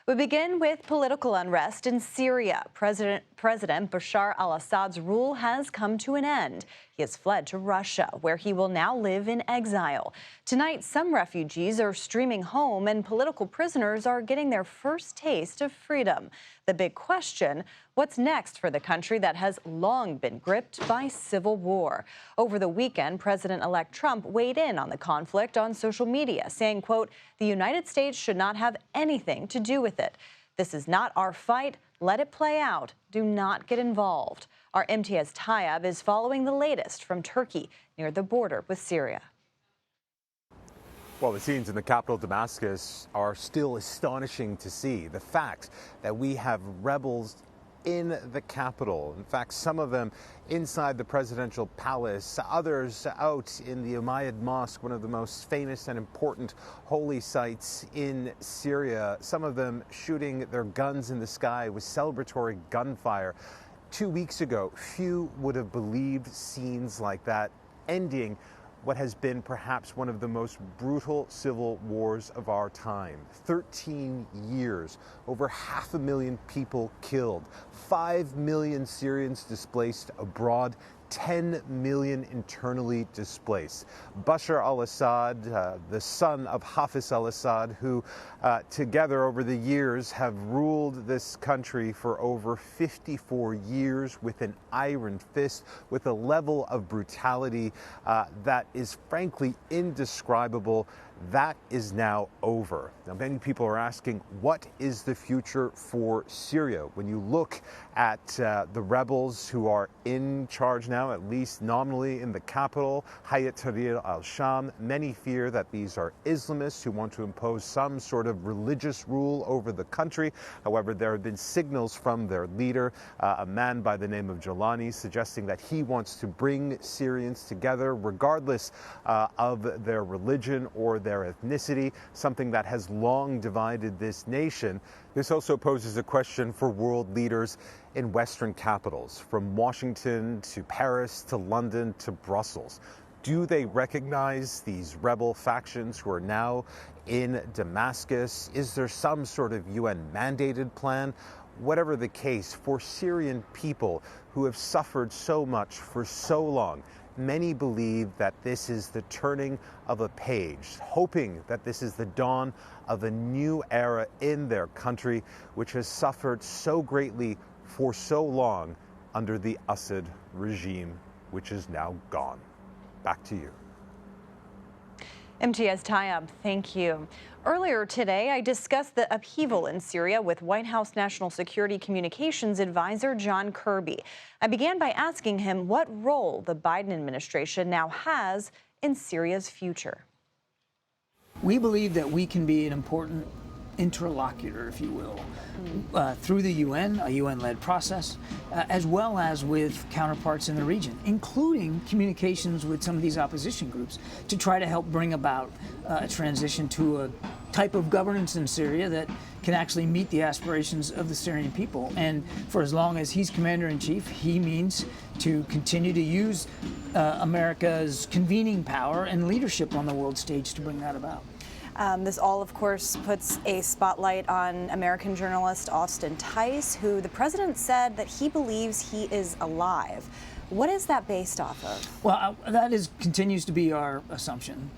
We begin with political unrest in Syria. President Bashar al-Assad's rule has come to an end. He has fled to Russia, where he will now live in exile. Tonight, some refugees are streaming home and political prisoners are getting their first taste of freedom. The big question, what's next for the country that has long been gripped by civil war? Over the weekend, President-elect Trump weighed in on the conflict on social media, saying, quote, "The United States should not have anything to do with it. This is not our fight. Let it play out. Do not get involved." Our Imtiaz Tyab is following the latest from Turkey near the border with Syria. Well, the scenes in the capital, Damascus, are still astonishing to see. The fact that we have rebels in the capital, in fact, some of them inside the presidential palace, others out in the Umayyad Mosque, one of the most famous and important holy sites in Syria, some of them shooting their guns in the sky with celebratory gunfire. 2 weeks ago, few would have believed scenes like that ending what has been perhaps one of the most brutal civil wars of our time. 13 years, over 500,000 people killed, 5 million Syrians displaced abroad, 10 million internally displaced. Bashar al-Assad, the son of Hafiz al-Assad, who together over the years have ruled this country for over 54 years with an iron fist, with a level of brutality that is frankly indescribable. That is now over. Now, many people are asking, what is the future for Syria? When you look at the rebels who are in charge now, at least nominally in the capital, Hayat Tahrir al-Sham, many fear that these are Islamists who want to impose some sort of religious rule over the country. However, there have been signals from their leader, a man by the name of Jalani, suggesting that he wants to bring Syrians together regardless of their religion or their ethnicity, something that has long divided this nation. This also poses a question for world leaders in Western capitals, from Washington to Paris to London to Brussels. Do they recognize these rebel factions who are now in Damascus? Is there some sort of UN-mandated plan? Whatever the case, for Syrian people who have suffered so much for so long, many believe that this is the turning of a page, hoping that this is the dawn of a new era in their country, which has suffered so greatly for so long under the Assad regime, which is now gone. Back to you. Imtiaz Tyab, thank you. Earlier today, I discussed the upheaval in Syria with White House National Security Communications Advisor John Kirby. I began by asking him what role the Biden administration now has in Syria's future. We believe that we can be an important interlocutor, if you will, through the UN, a UN-led process, as well as with counterparts in the region, including communications with some of these opposition groups to try to help bring about a transition to a type of governance in Syria that can actually meet the aspirations of the Syrian people. And for as long as he's commander-in-chief, he means to continue to use America's convening power and leadership on the world stage to bring that about. This all, of course, puts a spotlight on American journalist Austin Tice, who the president said that he believes he is alive. What is that based off of? Well, that continues to be our assumption.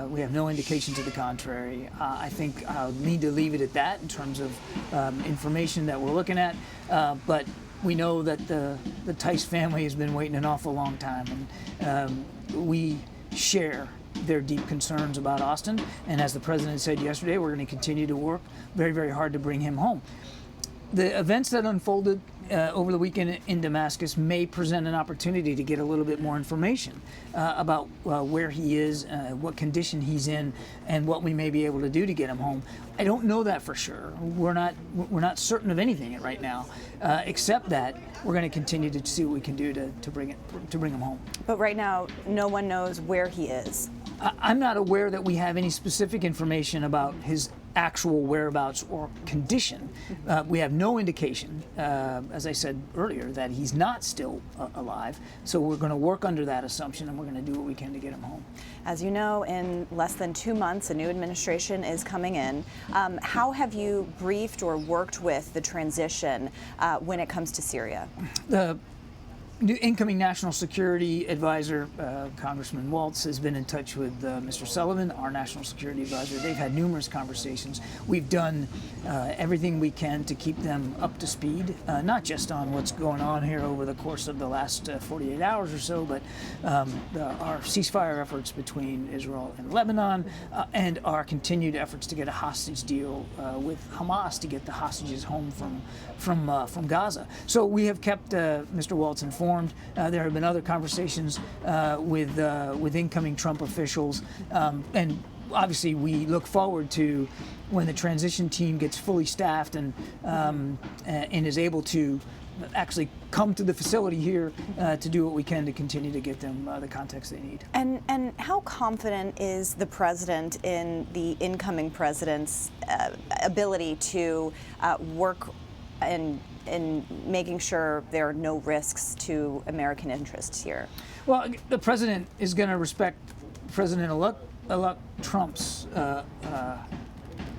We have no indication to the contrary. I think I'll need to leave it at that in terms of information that we're looking at. But we know that the Tice family has been waiting an awful long time, and we share their deep concerns about Austin. And as the president said yesterday, we're going to continue to work very, very hard to bring him home. The events that unfolded over the weekend in Damascus may present an opportunity to get a little bit more information about where he is, what condition he's in, and what we may be able to do to get him home. I don't know that for sure. We're not certain of anything right now, except that we're going to continue to see what we can do to bring him home. But right now, no one knows where he is. I'm not aware that we have any specific information about his actual whereabouts or condition. We have no indication, as I said earlier, that he's not still alive. So we're going to work under that assumption, and we're going to do what we can to get him home. As you know, in less than 2 months, a new administration is coming in. How have you briefed or worked with the transition when it comes to Syria? The new incoming National Security Advisor, Congressman Waltz, has been in touch with Mr. Sullivan, our National Security Advisor. They've had numerous conversations. We've done everything we can to keep them up to speed, not just on what's going on here over the course of the last 48 hours or so, but our ceasefire efforts between Israel and Lebanon, and our continued efforts to get a hostage deal with Hamas to get the hostages home from Gaza. So we have kept Mr. Waltz informed. There have been other conversations with incoming Trump officials, and obviously we look forward to when the transition team gets fully staffed and is able to actually come to the facility here to do what we can to continue to get them the context they need. And how confident is the president in the incoming president's ability to work in making sure there are no risks to American interests here? Well, the president is going to respect President-elect Trump's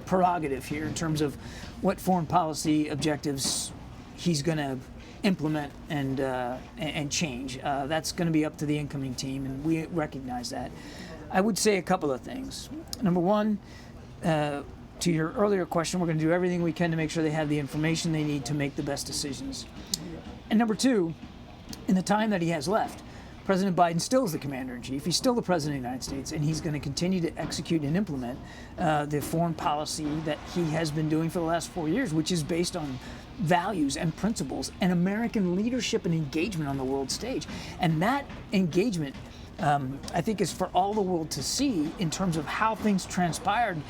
prerogative here in terms of what foreign policy objectives he's going to implement and change. That's going to be up to the incoming team, and we recognize that. I would say a couple of things. Number one, to your earlier question, we're going to do everything we can to make sure they have the information they need to make the best decisions. And number two, in the time that he has left, President Biden still is the commander-in-chief. He's still the president of the United States, and he's going to continue to execute and implement the foreign policy that he has been doing for the last 4 years, which is based on values and principles and American leadership and engagement on the world stage. And that engagement, I think, is for all the world to see in terms of how things transpired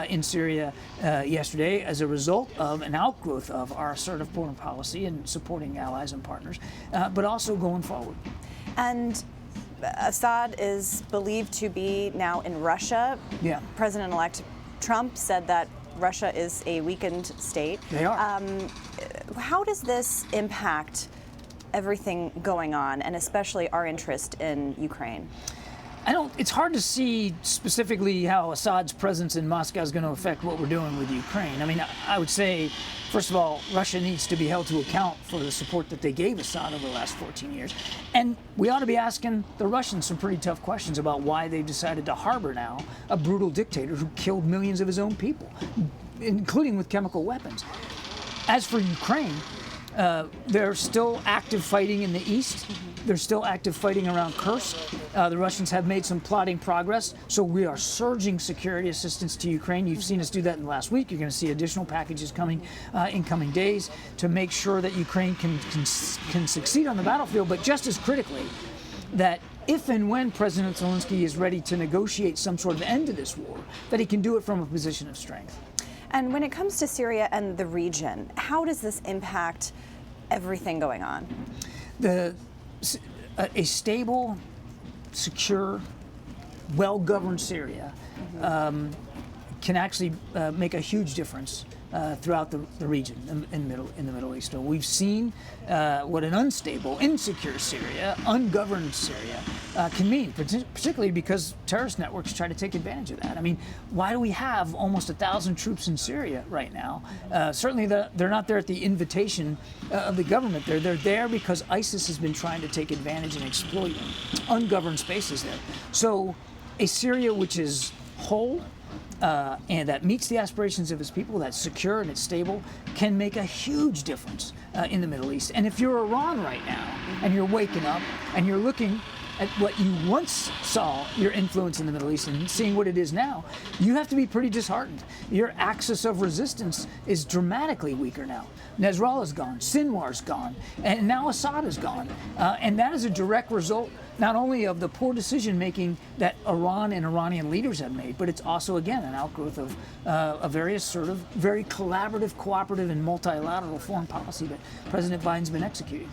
in Syria yesterday as a result of an outgrowth of our assertive foreign policy and supporting allies and partners, but also going forward. And Assad is believed to be now in Russia. Yeah. President-elect Trump said that Russia is a weakened state. They are. How does this impact everything going on, and especially our interest in Ukraine? It's hard to see specifically how Assad's presence in Moscow is going to affect what we're doing with Ukraine. I mean, I would say, first of all, Russia needs to be held to account for the support that they gave Assad over the last 14 years. And we ought to be asking the Russians some pretty tough questions about why they've decided to harbor now a brutal dictator who killed millions of his own people, including with chemical weapons. As for Ukraine, they're still active fighting in the east. They're still active fighting around Kursk. The Russians have made some plotting progress, so we are surging security assistance to Ukraine. You've seen us do that in the last week. You're going to see additional packages coming in coming days to make sure that Ukraine can succeed on the battlefield, but just as critically, that if and when President Zelensky is ready to negotiate some sort of end to this war, that he can do it from a position of strength. And when it comes to Syria and the region, how does this impact everything going on? A stable, secure, well-governed Syria can actually make a huge difference throughout the region in the Middle East. So we've seen what an unstable, insecure Syria, ungoverned Syria can mean, particularly because terrorist networks try to take advantage of that. I mean, why do we have almost 1,000 troops in Syria right now? Certainly they're not there at the invitation of the government. They're there because ISIS has been trying to take advantage and exploit ungoverned spaces there. So a Syria which is whole, and that meets the aspirations of its people, that's secure and it's stable, can make a huge difference in the Middle East. And if you're Iran right now, and you're waking up, and you're looking at what you once saw your influence in the Middle East and seeing what it is now, you have to be pretty disheartened. Your axis of resistance is dramatically weaker now. Nasrallah's gone, Sinwar's gone, and now Assad is gone. And that is a direct result not only of the poor decision-making that Iran and Iranian leaders have made, but it's also, again, an outgrowth of a various sort of very collaborative, cooperative, and multilateral foreign policy that President Biden's been executing.